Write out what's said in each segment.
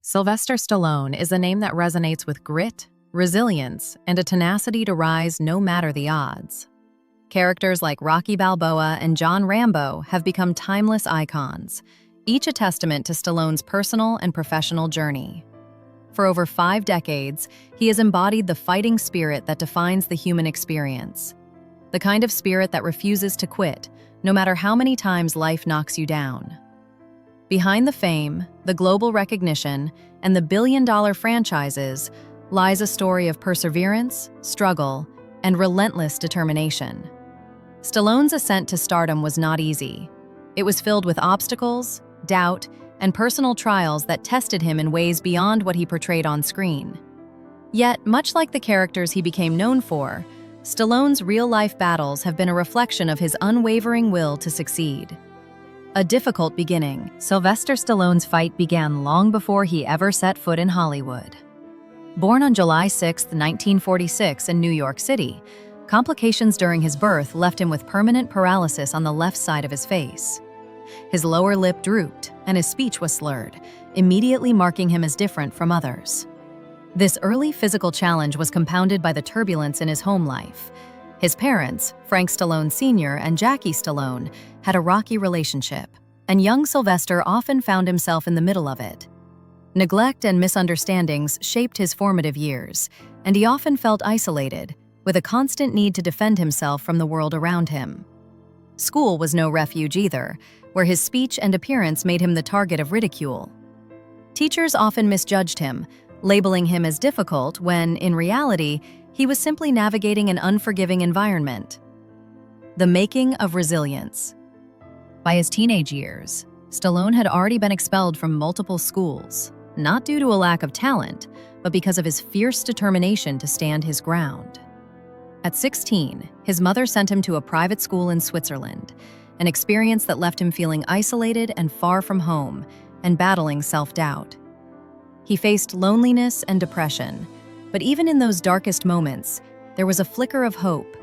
Sylvester Stallone is a name that resonates with grit, resilience, and a tenacity to rise no matter the odds. Characters like Rocky Balboa and John Rambo have become timeless icons, each a testament to Stallone's personal and professional journey. For over 5 decades, he has embodied the fighting spirit that defines the human experience. The kind of spirit that refuses to quit, no matter how many times life knocks you down. Behind the fame, the global recognition, and the billion-dollar franchises lies a story of perseverance, struggle, and relentless determination. Stallone's ascent to stardom was not easy. It was filled with obstacles, doubt, and personal trials that tested him in ways beyond what he portrayed on screen. Yet, much like the characters he became known for, Stallone's real-life battles have been a reflection of his unwavering will to succeed. A difficult beginning. Sylvester Stallone's fight began long before he ever set foot in Hollywood. Born on July 6, 1946 in New York City, complications during his birth left him with permanent paralysis on the left side of his face. His lower lip drooped, and his speech was slurred, immediately marking him as different from others. This early physical challenge was compounded by the turbulence in his home life. His parents, Frank Stallone Sr. and Jackie Stallone, had a rocky relationship, and young Sylvester often found himself in the middle of it. Neglect and misunderstandings shaped his formative years, and he often felt isolated, with a constant need to defend himself from the world around him. School was no refuge either, where his speech and appearance made him the target of ridicule. Teachers often misjudged him, labeling him as difficult when, in reality, he was simply navigating an unforgiving environment. The making of resilience. By his teenage years, Stallone had already been expelled from multiple schools, not due to a lack of talent, but because of his fierce determination to stand his ground. At 16, his mother sent him to a private school in Switzerland, an experience that left him feeling isolated and far from home, and battling self-doubt. He faced loneliness and depression, but even in those darkest moments, there was a flicker of hope,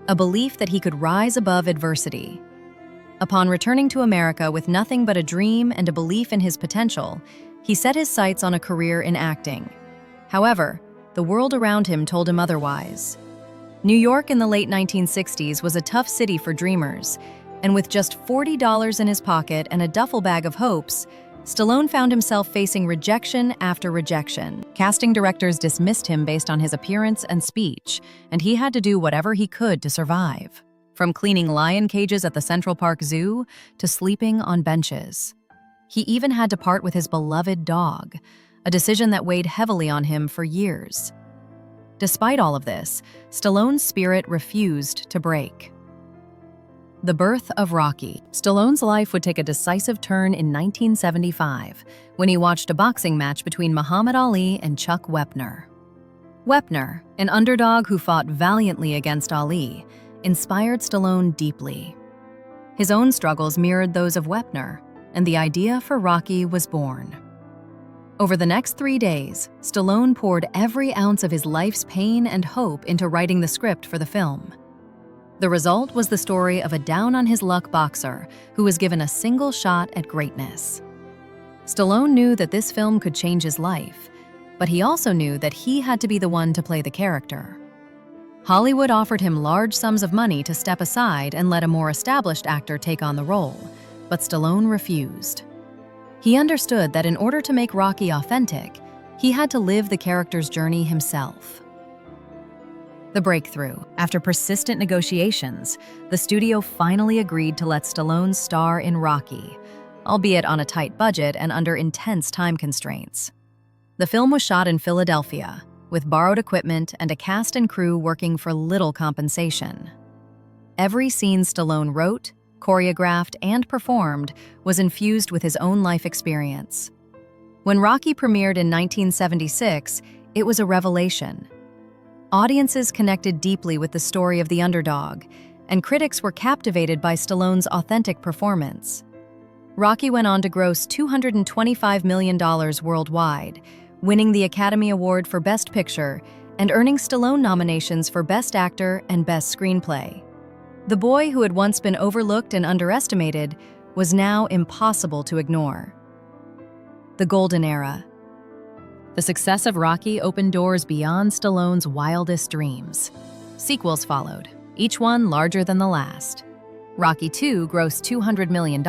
a belief that he could rise above adversity. Upon returning to America with nothing but a dream and a belief in his potential, he set his sights on a career in acting. However, the world around him told him otherwise. New York in the late 1960s was a tough city for dreamers, and with just $40 in his pocket and a duffel bag of hopes, Stallone found himself facing rejection after rejection. Casting directors dismissed him based on his appearance and speech, and he had to do whatever he could to survive. From cleaning lion cages at the Central Park Zoo to sleeping on benches. He even had to part with his beloved dog, a decision that weighed heavily on him for years. Despite all of this, Stallone's spirit refused to break. The birth of Rocky. Stallone's life would take a decisive turn in 1975 when he watched a boxing match between Muhammad Ali and Chuck Wepner. Wepner, an underdog who fought valiantly against Ali, inspired Stallone deeply. His own struggles mirrored those of Wepner, and the idea for Rocky was born. Over the next 3 days, Stallone poured every ounce of his life's pain and hope into writing the script for the film. The result was the story of a down-on-his-luck boxer who was given a single shot at greatness. Stallone knew that this film could change his life, but he also knew that he had to be the one to play the character. Hollywood offered him large sums of money to step aside and let a more established actor take on the role, but Stallone refused. He understood that in order to make Rocky authentic, he had to live the character's journey himself. The breakthrough. After persistent negotiations, the studio finally agreed to let Stallone star in Rocky, albeit on a tight budget and under intense time constraints. The film was shot in Philadelphia, with borrowed equipment and a cast and crew working for little compensation. Every scene Stallone wrote, choreographed, and performed was infused with his own life experience. When Rocky premiered in 1976, it was a revelation. Audiences connected deeply with the story of the underdog, and critics were captivated by Stallone's authentic performance. Rocky went on to gross $225 million worldwide, winning the Academy Award for Best Picture and earning Stallone nominations for Best Actor and Best Screenplay. The boy who had once been overlooked and underestimated was now impossible to ignore. The Golden Era. The success of Rocky opened doors beyond Stallone's wildest dreams. Sequels followed, each one larger than the last. Rocky II grossed $200 million,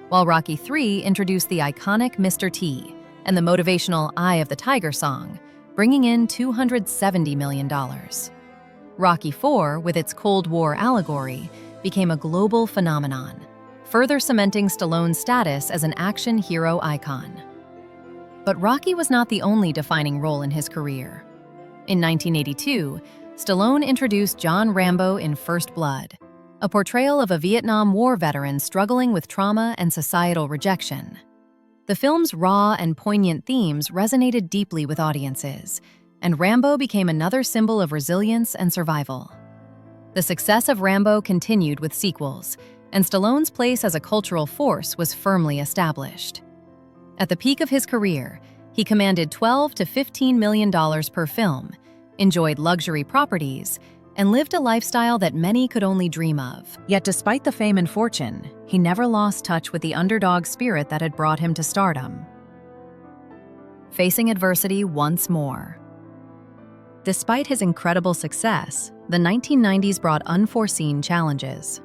while Rocky III introduced the iconic Mr. T and the motivational Eye of the Tiger song, bringing in $270 million. Rocky IV, with its Cold War allegory, became a global phenomenon, further cementing Stallone's status as an action hero icon. But Rocky was not the only defining role in his career. In 1982, Stallone introduced John Rambo in First Blood, a portrayal of a Vietnam War veteran struggling with trauma and societal rejection. The film's raw and poignant themes resonated deeply with audiences, and Rambo became another symbol of resilience and survival. The success of Rambo continued with sequels, and Stallone's place as a cultural force was firmly established. At the peak of his career, he commanded $12 to $15 million per film, enjoyed luxury properties, and lived a lifestyle that many could only dream of. Yet despite the fame and fortune, he never lost touch with the underdog spirit that had brought him to stardom. Facing adversity once more. Despite his incredible success, the 1990s brought unforeseen challenges.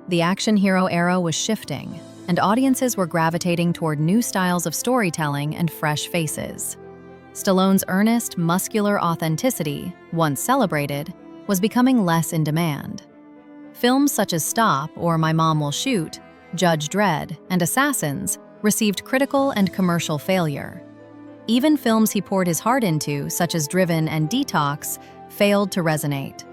The action hero era was shifting, and audiences were gravitating toward new styles of storytelling and fresh faces. Stallone's earnest, muscular authenticity, once celebrated, was becoming less in demand. Films such as Stop or My Mom Will Shoot, Judge Dredd, and Assassins received critical and commercial failure. Even films he poured his heart into, such as Driven and Detox, failed to resonate.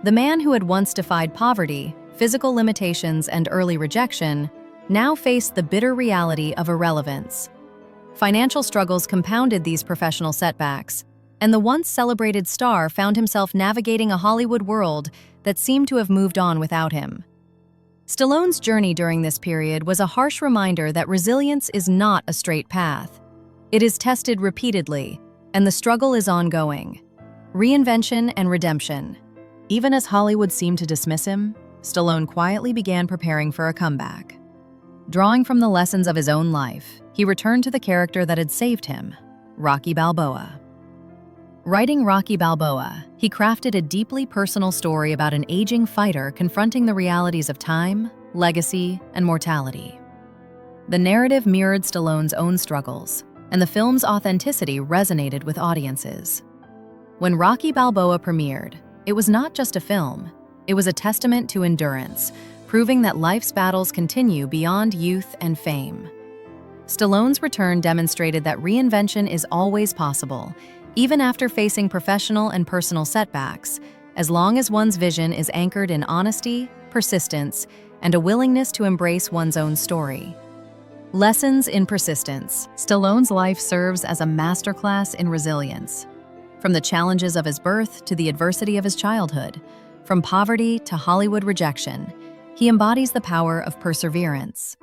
The man who had once defied poverty, physical limitations, and early rejection now faced the bitter reality of irrelevance. Financial struggles compounded these professional setbacks, and the once celebrated star found himself navigating a Hollywood world that seemed to have moved on without him. Stallone's journey during this period was a harsh reminder that resilience is not a straight path. It is tested repeatedly, and the struggle is ongoing. Reinvention and redemption. Even as Hollywood seemed to dismiss him, Stallone quietly began preparing for a comeback. Drawing from the lessons of his own life, he returned to the character that had saved him, Rocky Balboa. Writing Rocky Balboa, he crafted a deeply personal story about an aging fighter confronting the realities of time, legacy, and mortality. The narrative mirrored Stallone's own struggles, and the film's authenticity resonated with audiences. When Rocky Balboa premiered, it was not just a film, it was a testament to endurance, proving that life's battles continue beyond youth and fame. Stallone's return demonstrated that reinvention is always possible, even after facing professional and personal setbacks, as long as one's vision is anchored in honesty, persistence, and a willingness to embrace one's own story. Lessons in persistence. Stallone's life serves as a masterclass in resilience. From the challenges of his birth to the adversity of his childhood, from poverty to Hollywood rejection, he embodies the power of perseverance.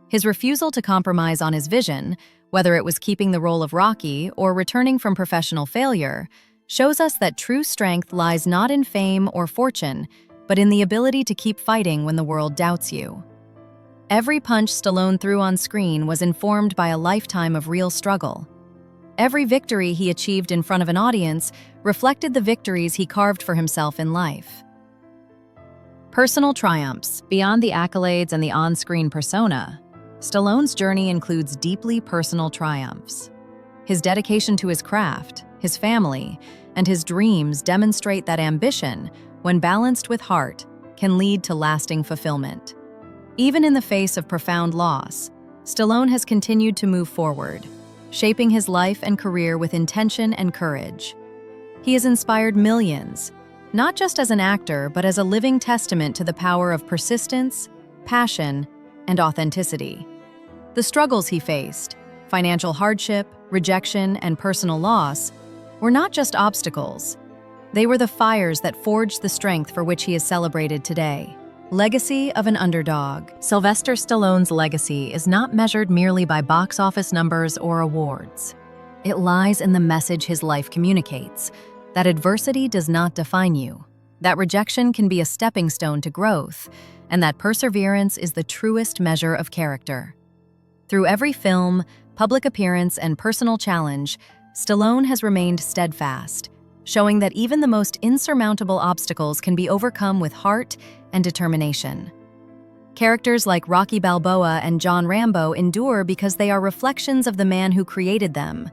His refusal to compromise on his vision, whether it was keeping the role of Rocky or returning from professional failure, shows us that true strength lies not in fame or fortune, but in the ability to keep fighting when the world doubts you. Every punch Stallone threw on screen was informed by a lifetime of real struggle. Every victory he achieved in front of an audience reflected the victories he carved for himself in life. Personal triumphs. Beyond the accolades and the on-screen persona, Stallone's journey includes deeply personal triumphs. His dedication to his craft, his family, and his dreams demonstrate that ambition, when balanced with heart, can lead to lasting fulfillment. Even in the face of profound loss, Stallone has continued to move forward, shaping his life and career with intention and courage. He has inspired millions, not just as an actor, but as a living testament to the power of persistence, passion, and authenticity. The struggles he faced, financial hardship, rejection, and personal loss, were not just obstacles. They were the fires that forged the strength for which he is celebrated today. Legacy of an underdog. Sylvester Stallone's legacy is not measured merely by box office numbers or awards. It lies in the message his life communicates, that adversity does not define you, that rejection can be a stepping stone to growth, and that perseverance is the truest measure of character. Through every film, public appearance, and personal challenge, Stallone has remained steadfast, showing that even the most insurmountable obstacles can be overcome with heart and determination. Characters like Rocky Balboa and John Rambo endure because they are reflections of the man who created them,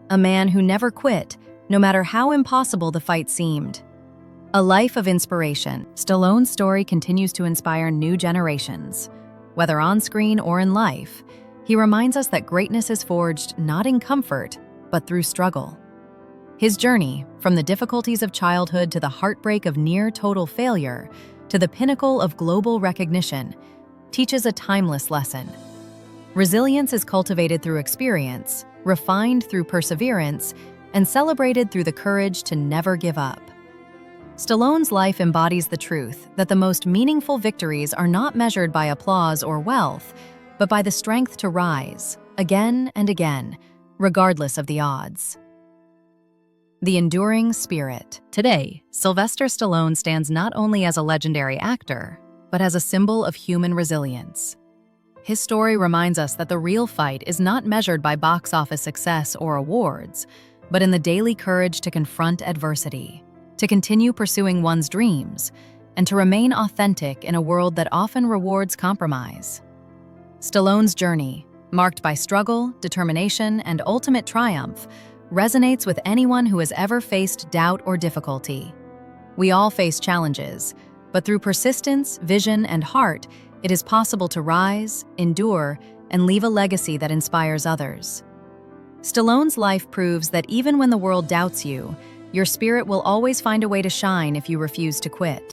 a man who never quit, no matter how impossible the fight seemed. A life of inspiration, Stallone's story continues to inspire new generations. Whether on screen or in life, he reminds us that greatness is forged not in comfort, but through struggle. His journey, from the difficulties of childhood to the heartbreak of near-total failure, to the pinnacle of global recognition, teaches a timeless lesson. Resilience is cultivated through experience, refined through perseverance, and celebrated through the courage to never give up. Stallone's life embodies the truth that the most meaningful victories are not measured by applause or wealth, but by the strength to rise, again and again, regardless of the odds. The enduring spirit. Today, Sylvester Stallone stands not only as a legendary actor, but as a symbol of human resilience. His story reminds us that the real fight is not measured by box office success or awards, but in the daily courage to confront adversity, to continue pursuing one's dreams, and to remain authentic in a world that often rewards compromise. Stallone's journey, marked by struggle, determination, and ultimate triumph, resonates with anyone who has ever faced doubt or difficulty. We all face challenges, but through persistence, vision, and heart, it is possible to rise, endure, and leave a legacy that inspires others. Stallone's life proves that even when the world doubts you, your spirit will always find a way to shine if you refuse to quit.